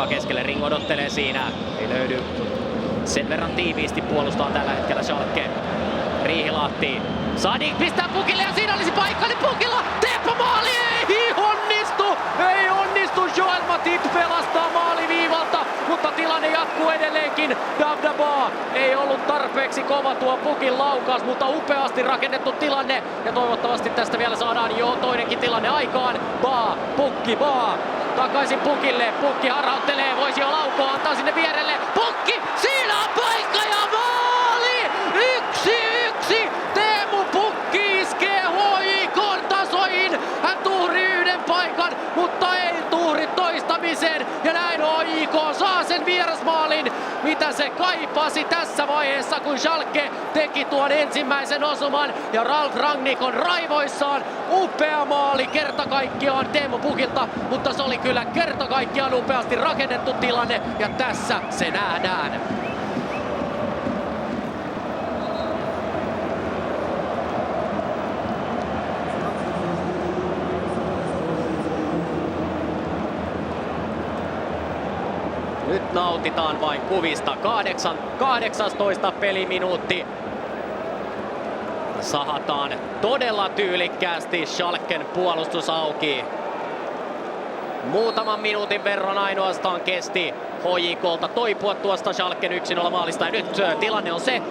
Keskelle Ring odottelee siinä. Ei löydy. Sen verran tiiviisti puolustaa tällä hetkellä Schalke. Riihilahti. Sadik pistää pukille ja siinä olisi paikka, niin pukilla Teppo maali! Ei onnistu! Ei onnistu! Joel Matip pelastaa maaliviivalta, mutta tilanne jatkuu edelleenkin. Dabdaba ei ollut tarpeeksi kova tuo pukin laukaus, mutta upeasti rakennettu tilanne. Ja toivottavasti tästä vielä saadaan jo toinenkin tilanne aikaan. Pukki takaisin pukille. Pukki harhauttelee, voisi jo laukoa, antaa sinne vierelle. Pukki! Siinä on paikka ja maali! 1-1! Teemu Pukki iskee HJK:n tasoihin. Hän tuhri yhden paikan, mutta ei tuhri toistamiseen. Ja näin HJK saa sen vierasmaalin, mitä se kaipasi tässä vaiheessa, kun Schalke teki tuon ensimmäisen osuman. Ja Ralf Rangnick on raivoissaan. Upea maali kerta kaikkiaan Teemu Pukilta, mutta se oli kyllä kerta kaikkiaan upeasti rakennettu tilanne. Ja tässä se nähdään. Nyt nautitaan vain kuvista. 18 peliminuutti. Sahataan todella tyylikkäästi Schalken puolustus auki. Muutaman minuutin verran ainoastaan kesti HJK:lta toipua tuosta Schalken 1-0 maalista. Ja nyt tilanne on se,